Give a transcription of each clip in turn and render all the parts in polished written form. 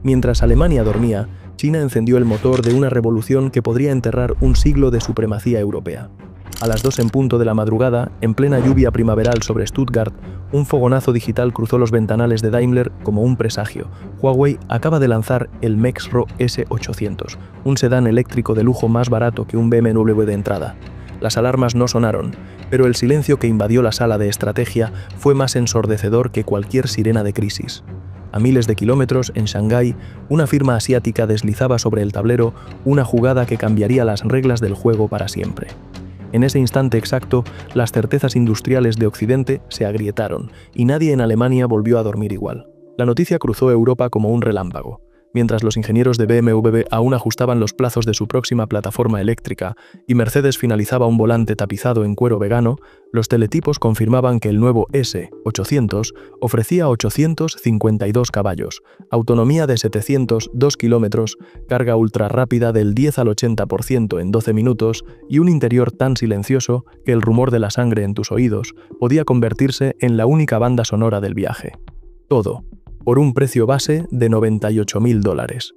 Mientras Alemania dormía, China encendió el motor de una revolución que podría enterrar un siglo de supremacía europea. A las 2 en punto de la madrugada, en plena lluvia primaveral sobre Stuttgart, un fogonazo digital cruzó los ventanales de Daimler como un presagio. Huawei acaba de lanzar el Mexro S800, un sedán eléctrico de lujo más barato que un BMW de entrada. Las alarmas no sonaron, pero el silencio que invadió la sala de estrategia fue más ensordecedor que cualquier sirena de crisis. A miles de kilómetros, en Shanghái, una firma asiática deslizaba sobre el tablero una jugada que cambiaría las reglas del juego para siempre. En ese instante exacto, las certezas industriales de Occidente se agrietaron y nadie en Alemania volvió a dormir igual. La noticia cruzó Europa como un relámpago. Mientras los ingenieros de BMW aún ajustaban los plazos de su próxima plataforma eléctrica y Mercedes finalizaba un volante tapizado en cuero vegano, los teletipos confirmaban que el nuevo S800 ofrecía 852 caballos, autonomía de 702 kilómetros, carga ultra rápida del 10 al 80% en 12 minutos y un interior tan silencioso que el rumor de la sangre en tus oídos podía convertirse en la única banda sonora del viaje. Todo por un precio base de $98.000.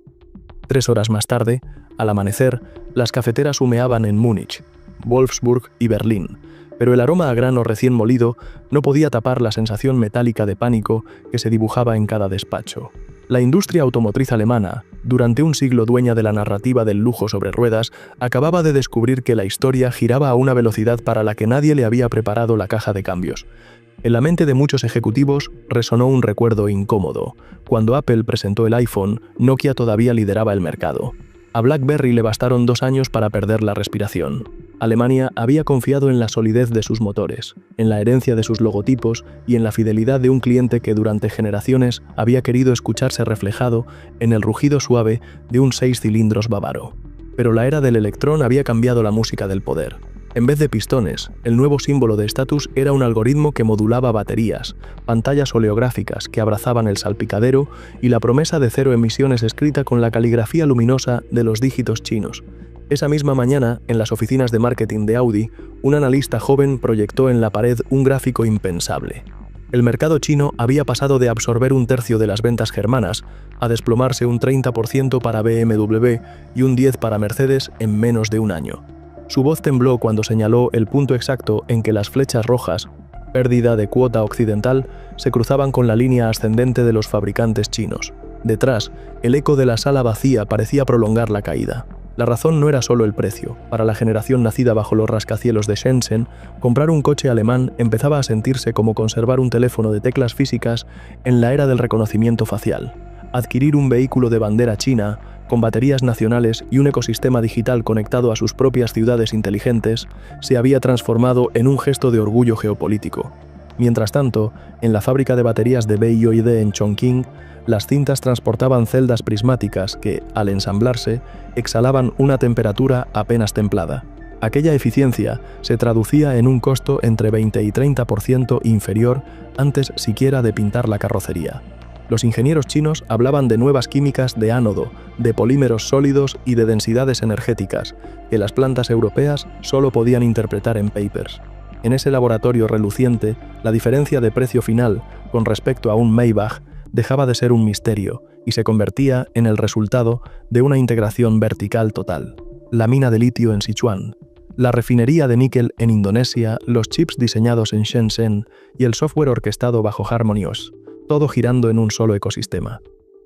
3 horas más tarde, al amanecer, las cafeteras humeaban en Múnich, Wolfsburg y Berlín, pero el aroma a grano recién molido no podía tapar la sensación metálica de pánico que se dibujaba en cada despacho. La industria automotriz alemana, durante un siglo dueña de la narrativa del lujo sobre ruedas, acababa de descubrir que la historia giraba a una velocidad para la que nadie le había preparado la caja de cambios. En la mente de muchos ejecutivos resonó un recuerdo incómodo. Cuando Apple presentó el iPhone, Nokia todavía lideraba el mercado. A BlackBerry le bastaron 2 años para perder la respiración. Alemania había confiado en la solidez de sus motores, en la herencia de sus logotipos y en la fidelidad de un cliente que durante generaciones había querido escucharse reflejado en el rugido suave de un 6 cilindros bávaro. Pero la era del electrón había cambiado la música del poder. En vez de pistones, el nuevo símbolo de estatus era un algoritmo que modulaba baterías, pantallas oleográficas que abrazaban el salpicadero y la promesa de 0 emisiones escrita con la caligrafía luminosa de los dígitos chinos. Esa misma mañana, en las oficinas de marketing de Audi, un analista joven proyectó en la pared un gráfico impensable. El mercado chino había pasado de absorber 1/3 de las ventas germanas a desplomarse un 30% para BMW y un 10% para Mercedes en menos de un año. Su voz tembló cuando señaló el punto exacto en que las flechas rojas, pérdida de cuota occidental, se cruzaban con la línea ascendente de los fabricantes chinos. Detrás, el eco de la sala vacía parecía prolongar la caída. La razón no era solo el precio. Para la generación nacida bajo los rascacielos de Shenzhen, comprar un coche alemán empezaba a sentirse como conservar un teléfono de teclas físicas en la era del reconocimiento facial. Adquirir un vehículo de bandera china, con baterías nacionales y un ecosistema digital conectado a sus propias ciudades inteligentes, se había transformado en un gesto de orgullo geopolítico. Mientras tanto, en la fábrica de baterías de BYD en Chongqing, las cintas transportaban celdas prismáticas que, al ensamblarse, exhalaban una temperatura apenas templada. Aquella eficiencia se traducía en un costo entre 20 y 30% inferior antes siquiera de pintar la carrocería. Los ingenieros chinos hablaban de nuevas químicas de ánodo, de polímeros sólidos y de densidades energéticas, que las plantas europeas solo podían interpretar en papers. En ese laboratorio reluciente, la diferencia de precio final con respecto a un Maybach dejaba de ser un misterio y se convertía en el resultado de una integración vertical total. La mina de litio en Sichuan, la refinería de níquel en Indonesia, los chips diseñados en Shenzhen y el software orquestado bajo Harmony OS. Todo girando en un solo ecosistema.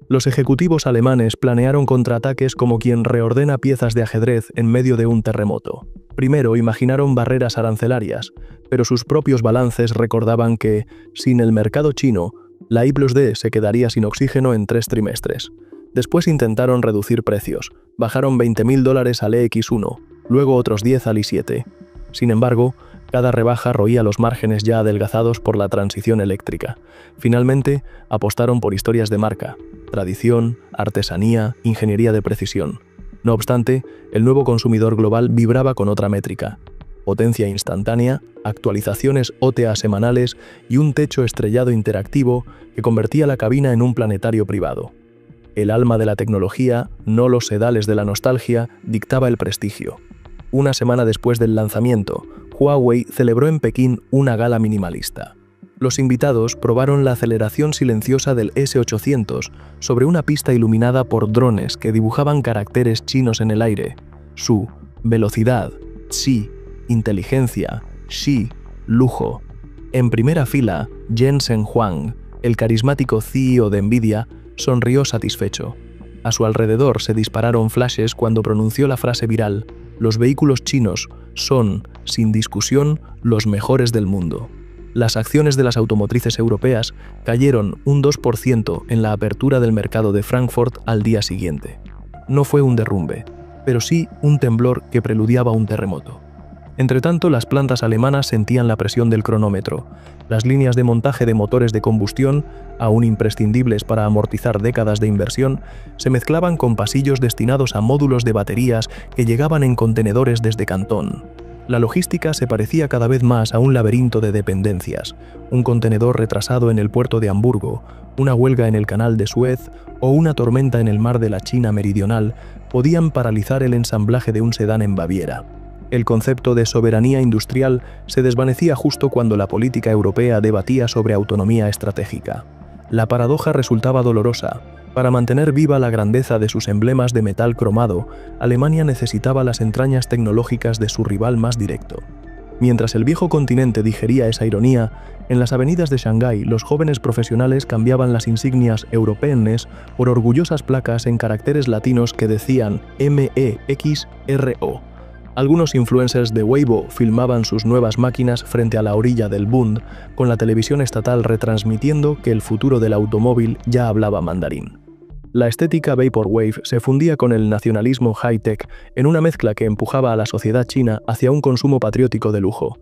Los ejecutivos alemanes planearon contraataques como quien reordena piezas de ajedrez en medio de un terremoto. Primero imaginaron barreras arancelarias, pero sus propios balances recordaban que, sin el mercado chino, la I+D se quedaría sin oxígeno en 3 trimestres. Después intentaron reducir precios, bajaron $20.000 al EX1, luego otros 10 al i7. Sin embargo, cada rebaja roía los márgenes ya adelgazados por la transición eléctrica. Finalmente, apostaron por historias de marca, tradición, artesanía, ingeniería de precisión. No obstante, el nuevo consumidor global vibraba con otra métrica: potencia instantánea, actualizaciones OTA semanales y un techo estrellado interactivo que convertía la cabina en un planetario privado. El alma de la tecnología, no los sedales de la nostalgia, dictaba el prestigio. Una semana después del lanzamiento, Huawei celebró en Pekín una gala minimalista. Los invitados probaron la aceleración silenciosa del S-800 sobre una pista iluminada por drones que dibujaban caracteres chinos en el aire. Su, velocidad, Xi, inteligencia, Xi, lujo. En primera fila, Jensen Huang, el carismático CEO de Nvidia, sonrió satisfecho. A su alrededor se dispararon flashes cuando pronunció la frase viral: «Los vehículos chinos son, sin discusión, los mejores del mundo». Las acciones de las automotrices europeas cayeron un 2% en la apertura del mercado de Frankfurt al día siguiente. No fue un derrumbe, pero sí un temblor que preludiaba un terremoto. Entretanto, las plantas alemanas sentían la presión del cronómetro. Las líneas de montaje de motores de combustión, aún imprescindibles para amortizar décadas de inversión, se mezclaban con pasillos destinados a módulos de baterías que llegaban en contenedores desde Cantón. La logística se parecía cada vez más a un laberinto de dependencias: un contenedor retrasado en el puerto de Hamburgo, una huelga en el canal de Suez o una tormenta en el mar de la China meridional podían paralizar el ensamblaje de un sedán en Baviera. El concepto de soberanía industrial se desvanecía justo cuando la política europea debatía sobre autonomía estratégica. La paradoja resultaba dolorosa. Para mantener viva la grandeza de sus emblemas de metal cromado, Alemania necesitaba las entrañas tecnológicas de su rival más directo. Mientras el viejo continente digería esa ironía, en las avenidas de Shanghái los jóvenes profesionales cambiaban las insignias europeennes por orgullosas placas en caracteres latinos que decían MEXRO. Algunos influencers de Weibo filmaban sus nuevas máquinas frente a la orilla del Bund, con la televisión estatal retransmitiendo que el futuro del automóvil ya hablaba mandarín. La estética Vaporwave se fundía con el nacionalismo high-tech en una mezcla que empujaba a la sociedad china hacia un consumo patriótico de lujo.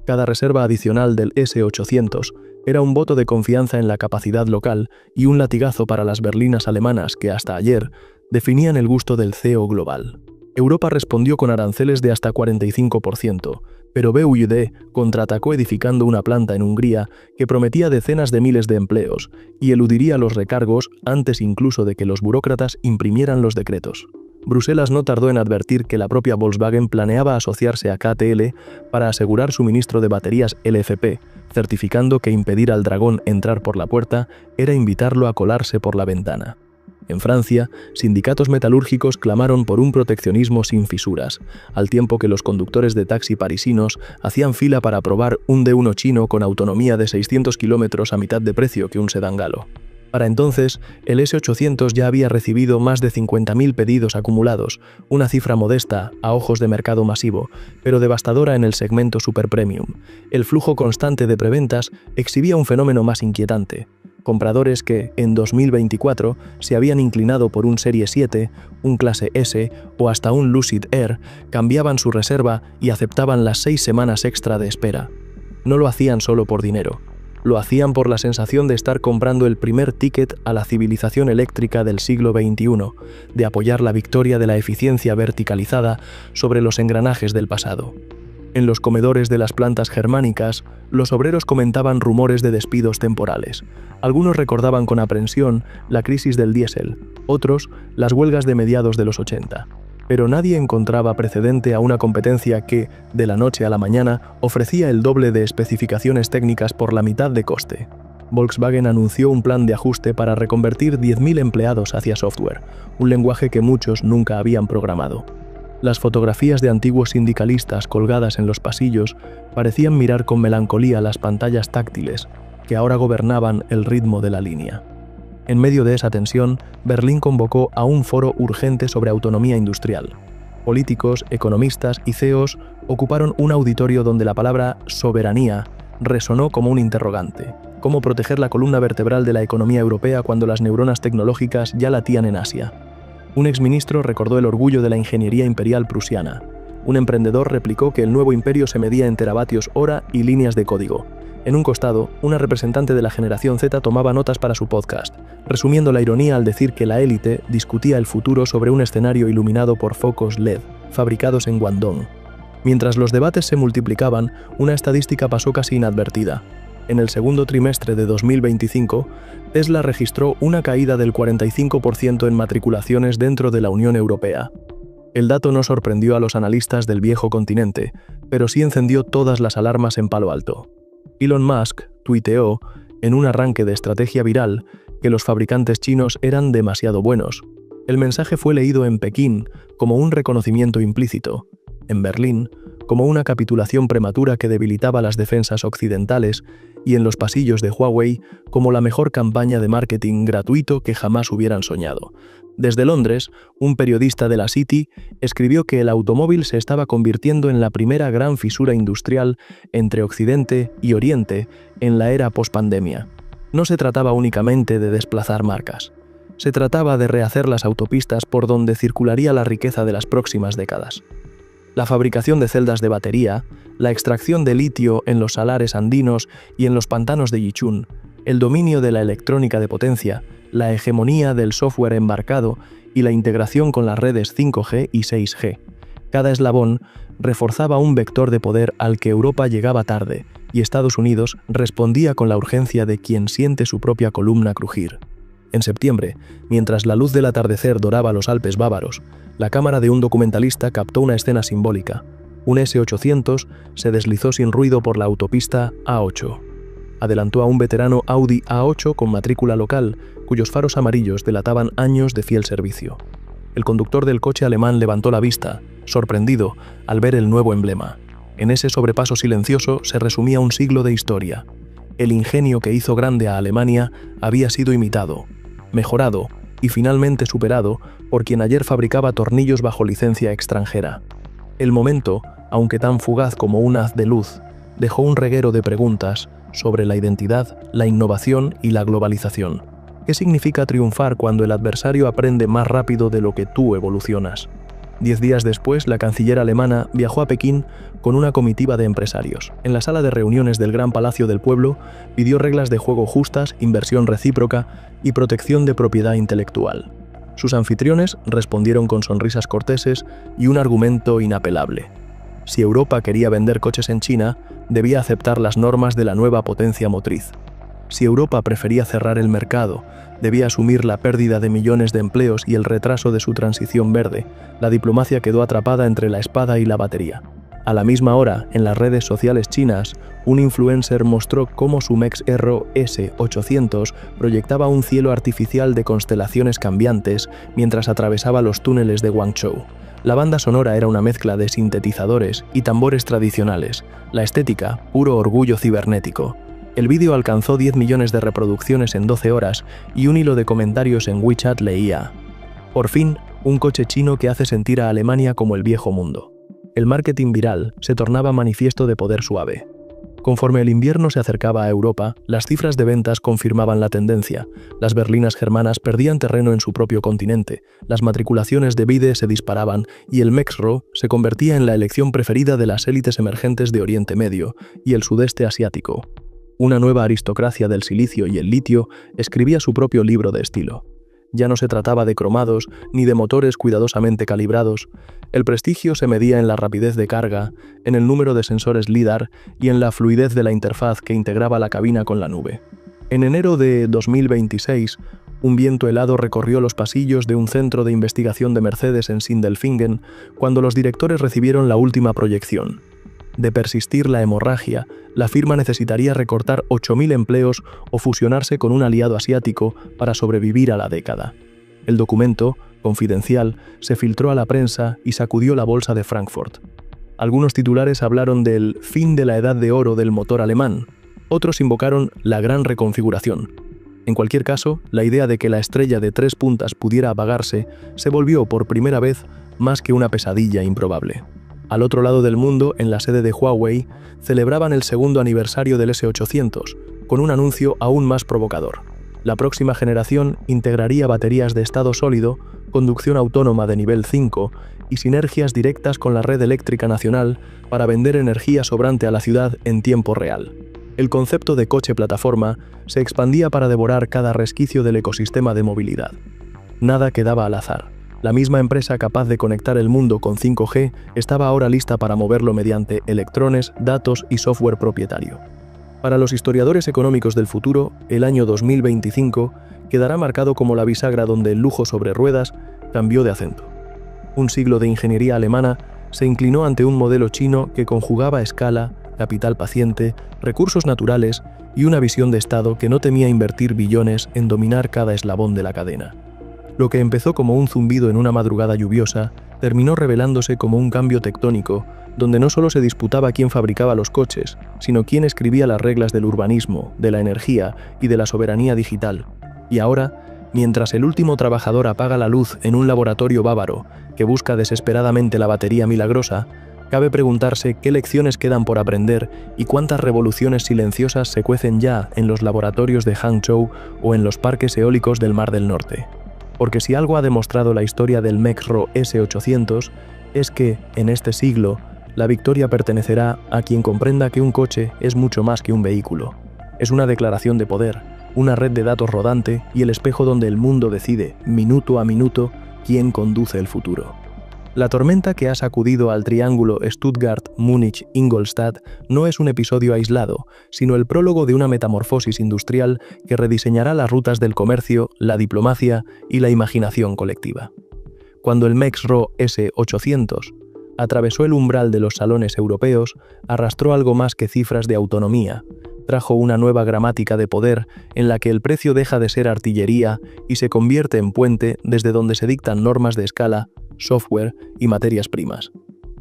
Cada reserva adicional del S-800 era un voto de confianza en la capacidad local y un latigazo para las berlinas alemanas que, hasta ayer, definían el gusto del CEO global. Europa respondió con aranceles de hasta 45%, pero BYD contraatacó edificando una planta en Hungría que prometía decenas de miles de empleos y eludiría los recargos antes incluso de que los burócratas imprimieran los decretos. Bruselas no tardó en advertir que la propia Volkswagen planeaba asociarse a KTL para asegurar suministro de baterías LFP, certificando que impedir al dragón entrar por la puerta era invitarlo a colarse por la ventana. En Francia, sindicatos metalúrgicos clamaron por un proteccionismo sin fisuras, al tiempo que los conductores de taxi parisinos hacían fila para probar un D1 chino con autonomía de 600 kilómetros a mitad de precio que un sedán galo. Para entonces, el S-800 ya había recibido más de 50.000 pedidos acumulados, una cifra modesta a ojos de mercado masivo, pero devastadora en el segmento super premium. El flujo constante de preventas exhibía un fenómeno más inquietante: compradores que, en 2024, se habían inclinado por un Serie 7, un Clase S o hasta un Lucid Air, cambiaban su reserva y aceptaban las 6 semanas extra de espera. No lo hacían solo por dinero. Lo hacían por la sensación de estar comprando el primer ticket a la civilización eléctrica del siglo XXI, de apoyar la victoria de la eficiencia verticalizada sobre los engranajes del pasado. En los comedores de las plantas germánicas, los obreros comentaban rumores de despidos temporales. Algunos recordaban con aprensión la crisis del diésel, otros las huelgas de mediados de los 80. Pero nadie encontraba precedente a una competencia que, de la noche a la mañana, ofrecía el doble de especificaciones técnicas por la mitad de coste. Volkswagen anunció un plan de ajuste para reconvertir 10.000 empleados hacia software, un lenguaje que muchos nunca habían programado. Las fotografías de antiguos sindicalistas colgadas en los pasillos parecían mirar con melancolía las pantallas táctiles, que ahora gobernaban el ritmo de la línea. En medio de esa tensión, Berlín convocó a un foro urgente sobre autonomía industrial. Políticos, economistas y CEOs ocuparon un auditorio donde la palabra soberanía resonó como un interrogante. ¿Cómo proteger la columna vertebral de la economía europea cuando las neuronas tecnológicas ya latían en Asia? Un exministro recordó el orgullo de la ingeniería imperial prusiana. Un emprendedor replicó que el nuevo imperio se medía en teravatios hora y líneas de código. En un costado, una representante de la generación Z tomaba notas para su podcast, resumiendo la ironía al decir que la élite discutía el futuro sobre un escenario iluminado por focos LED, fabricados en Guangdong. Mientras los debates se multiplicaban, una estadística pasó casi inadvertida. En el segundo trimestre de 2025, Tesla registró una caída del 45% en matriculaciones dentro de la Unión Europea. El dato no sorprendió a los analistas del viejo continente, pero sí encendió todas las alarmas en Palo Alto. Elon Musk tuiteó, en un arranque de estrategia viral, que los fabricantes chinos eran demasiado buenos. El mensaje fue leído en Pekín como un reconocimiento implícito, en Berlín como una capitulación prematura que debilitaba las defensas occidentales y en los pasillos de Huawei como la mejor campaña de marketing gratuito que jamás hubieran soñado. Desde Londres, un periodista de la City escribió que el automóvil se estaba convirtiendo en la primera gran fisura industrial entre Occidente y Oriente en la era pospandemia. No se trataba únicamente de desplazar marcas. Se trataba de rehacer las autopistas por donde circularía la riqueza de las próximas décadas. La fabricación de celdas de batería, la extracción de litio en los salares andinos y en los pantanos de Yichun, el dominio de la electrónica de potencia, la hegemonía del software embarcado y la integración con las redes 5G y 6G. Cada eslabón reforzaba un vector de poder al que Europa llegaba tarde y Estados Unidos respondía con la urgencia de quien siente su propia columna crujir. En septiembre, mientras la luz del atardecer doraba los Alpes bávaros, la cámara de un documentalista captó una escena simbólica. Un S800 se deslizó sin ruido por la autopista A8. Adelantó a un veterano Audi A8 con matrícula local, cuyos faros amarillos delataban años de fiel servicio. El conductor del coche alemán levantó la vista, sorprendido, al ver el nuevo emblema. En ese sobrepaso silencioso se resumía un siglo de historia. El ingenio que hizo grande a Alemania había sido imitado, mejorado y finalmente superado por quien ayer fabricaba tornillos bajo licencia extranjera. El momento, aunque tan fugaz como un haz de luz, dejó un reguero de preguntas sobre la identidad, la innovación y la globalización. ¿Qué significa triunfar cuando el adversario aprende más rápido de lo que tú evolucionas? 10 días después, la canciller alemana viajó a Pekín con una comitiva de empresarios. En la sala de reuniones del Gran Palacio del Pueblo, pidió reglas de juego justas, inversión recíproca y protección de propiedad intelectual. Sus anfitriones respondieron con sonrisas corteses y un argumento inapelable. Si Europa quería vender coches en China, debía aceptar las normas de la nueva potencia motriz. Si Europa prefería cerrar el mercado, debía asumir la pérdida de millones de empleos y el retraso de su transición verde. La diplomacia quedó atrapada entre la espada y la batería. A la misma hora, en las redes sociales chinas, un influencer mostró cómo su Mex Aero S800 proyectaba un cielo artificial de constelaciones cambiantes mientras atravesaba los túneles de Guangzhou. La banda sonora era una mezcla de sintetizadores y tambores tradicionales, la estética, puro orgullo cibernético. El vídeo alcanzó 10 millones de reproducciones en 12 horas y un hilo de comentarios en WeChat leía: por fin, un coche chino que hace sentir a Alemania como el viejo mundo. El marketing viral se tornaba manifiesto de poder suave. Conforme el invierno se acercaba a Europa, las cifras de ventas confirmaban la tendencia. Las berlinas germanas perdían terreno en su propio continente, las matriculaciones de Bide se disparaban y el Mexro se convertía en la elección preferida de las élites emergentes de Oriente Medio y el sudeste asiático. Una nueva aristocracia del silicio y el litio escribía su propio libro de estilo. Ya no se trataba de cromados ni de motores cuidadosamente calibrados. El prestigio se medía en la rapidez de carga, en el número de sensores LIDAR y en la fluidez de la interfaz que integraba la cabina con la nube. En enero de 2026, un viento helado recorrió los pasillos de un centro de investigación de Mercedes en Sindelfingen cuando los directores recibieron la última proyección. De persistir la hemorragia, la firma necesitaría recortar 8.000 empleos o fusionarse con un aliado asiático para sobrevivir a la década. El documento, confidencial, se filtró a la prensa y sacudió la bolsa de Frankfurt. Algunos titulares hablaron del fin de la edad de oro del motor alemán, otros invocaron la gran reconfiguración. En cualquier caso, la idea de que la estrella de 3 puntas pudiera apagarse se volvió por primera vez más que una pesadilla improbable. Al otro lado del mundo, en la sede de Huawei, celebraban el segundo aniversario del S800, con un anuncio aún más provocador. La próxima generación integraría baterías de estado sólido, conducción autónoma de nivel 5 y sinergias directas con la red eléctrica nacional para vender energía sobrante a la ciudad en tiempo real. El concepto de coche-plataforma se expandía para devorar cada resquicio del ecosistema de movilidad. Nada quedaba al azar. La misma empresa capaz de conectar el mundo con 5G estaba ahora lista para moverlo mediante electrones, datos y software propietario. Para los historiadores económicos del futuro, el año 2025 quedará marcado como la bisagra donde el lujo sobre ruedas cambió de acento. Un siglo de ingeniería alemana se inclinó ante un modelo chino que conjugaba escala, capital paciente, recursos naturales y una visión de Estado que no temía invertir billones en dominar cada eslabón de la cadena. Lo que empezó como un zumbido en una madrugada lluviosa, terminó revelándose como un cambio tectónico, donde no solo se disputaba quién fabricaba los coches, sino quién escribía las reglas del urbanismo, de la energía y de la soberanía digital. Y ahora, mientras el último trabajador apaga la luz en un laboratorio bávaro que busca desesperadamente la batería milagrosa, cabe preguntarse qué lecciones quedan por aprender y cuántas revoluciones silenciosas se cuecen ya en los laboratorios de Hangzhou o en los parques eólicos del Mar del Norte. Porque si algo ha demostrado la historia del Mexro S800 es que, en este siglo, la victoria pertenecerá a quien comprenda que un coche es mucho más que un vehículo. Es una declaración de poder, una red de datos rodante y el espejo donde el mundo decide, minuto a minuto, quién conduce el futuro. La tormenta que ha sacudido al triángulo Stuttgart-Múnich-Ingolstadt no es un episodio aislado, sino el prólogo de una metamorfosis industrial que rediseñará las rutas del comercio, la diplomacia y la imaginación colectiva. Cuando el Mexro S800 atravesó el umbral de los salones europeos, arrastró algo más que cifras de autonomía, trajo una nueva gramática de poder en la que el precio deja de ser artillería y se convierte en puente desde donde se dictan normas de escala, software y materias primas.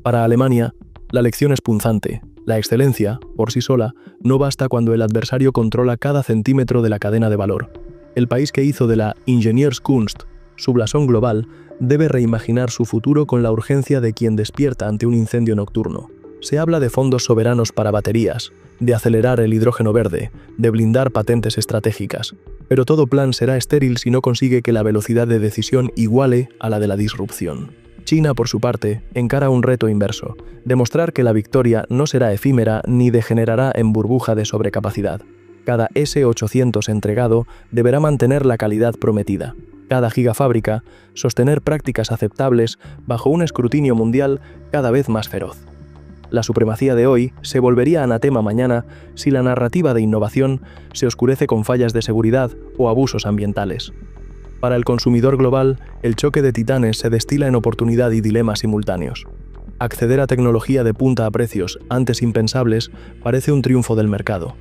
Para Alemania, la lección es punzante. La excelencia, por sí sola, no basta cuando el adversario controla cada centímetro de la cadena de valor. El país que hizo de la Ingenieurskunst su blasón global debe reimaginar su futuro con la urgencia de quien despierta ante un incendio nocturno. Se habla de fondos soberanos para baterías, de acelerar el hidrógeno verde, de blindar patentes estratégicas. Pero todo plan será estéril si no consigue que la velocidad de decisión iguale a la de la disrupción. China, por su parte, encara un reto inverso: demostrar que la victoria no será efímera ni degenerará en burbuja de sobrecapacidad. Cada S800 entregado deberá mantener la calidad prometida. Cada gigafábrica sostener prácticas aceptables bajo un escrutinio mundial cada vez más feroz. La supremacía de hoy se volvería anatema mañana si la narrativa de innovación se oscurece con fallas de seguridad o abusos ambientales. Para el consumidor global, el choque de titanes se destila en oportunidad y dilema simultáneos. Acceder a tecnología de punta a precios antes impensables parece un triunfo del mercado,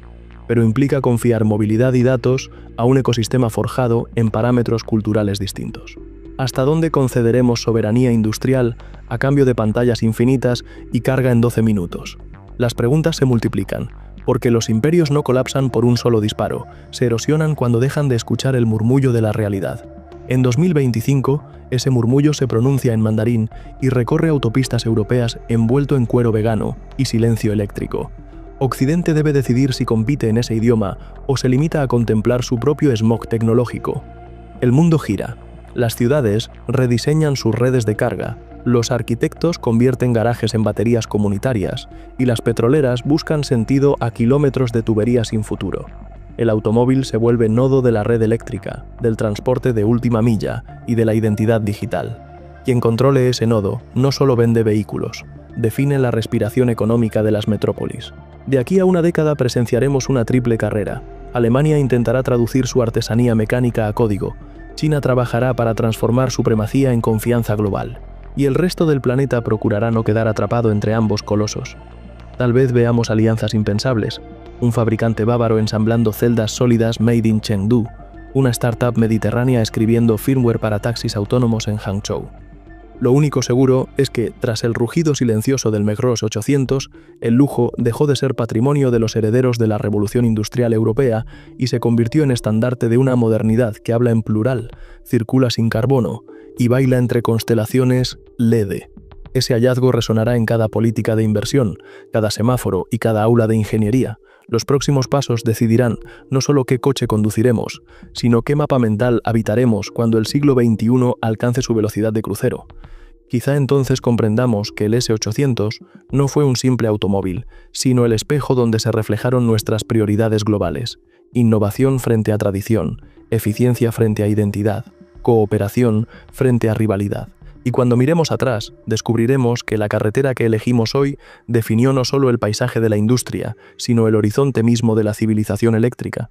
pero implica confiar movilidad y datos a un ecosistema forjado en parámetros culturales distintos. ¿Hasta dónde concederemos soberanía industrial a cambio de pantallas infinitas y carga en 12 minutos? Las preguntas se multiplican, porque los imperios no colapsan por un solo disparo, se erosionan cuando dejan de escuchar el murmullo de la realidad. En 2025, ese murmullo se pronuncia en mandarín y recorre autopistas europeas envuelto en cuero vegano y silencio eléctrico. Occidente debe decidir si compite en ese idioma o se limita a contemplar su propio smog tecnológico. El mundo gira. Las ciudades rediseñan sus redes de carga, los arquitectos convierten garajes en baterías comunitarias y las petroleras buscan sentido a kilómetros de tuberías sin futuro. El automóvil se vuelve nodo de la red eléctrica, del transporte de última milla y de la identidad digital. Quien controle ese nodo no solo vende vehículos, define la respiración económica de las metrópolis. De aquí a una década presenciaremos una triple carrera. Alemania intentará traducir su artesanía mecánica a código. China trabajará para transformar supremacía en confianza global, y el resto del planeta procurará no quedar atrapado entre ambos colosos. Tal vez veamos alianzas impensables, un fabricante bávaro ensamblando celdas sólidas made in Chengdu, una startup mediterránea escribiendo firmware para taxis autónomos en Hangzhou. Lo único seguro es que, tras el rugido silencioso del Mexros 800, el lujo dejó de ser patrimonio de los herederos de la revolución industrial europea y se convirtió en estandarte de una modernidad que habla en plural, circula sin carbono y baila entre constelaciones LED. Ese hallazgo resonará en cada política de inversión, cada semáforo y cada aula de ingeniería. Los próximos pasos decidirán no solo qué coche conduciremos, sino qué mapa mental habitaremos cuando el siglo XXI alcance su velocidad de crucero. Quizá entonces comprendamos que el S800 no fue un simple automóvil, sino el espejo donde se reflejaron nuestras prioridades globales: innovación frente a tradición, eficiencia frente a identidad, cooperación frente a rivalidad. Y cuando miremos atrás, descubriremos que la carretera que elegimos hoy definió no solo el paisaje de la industria, sino el horizonte mismo de la civilización eléctrica.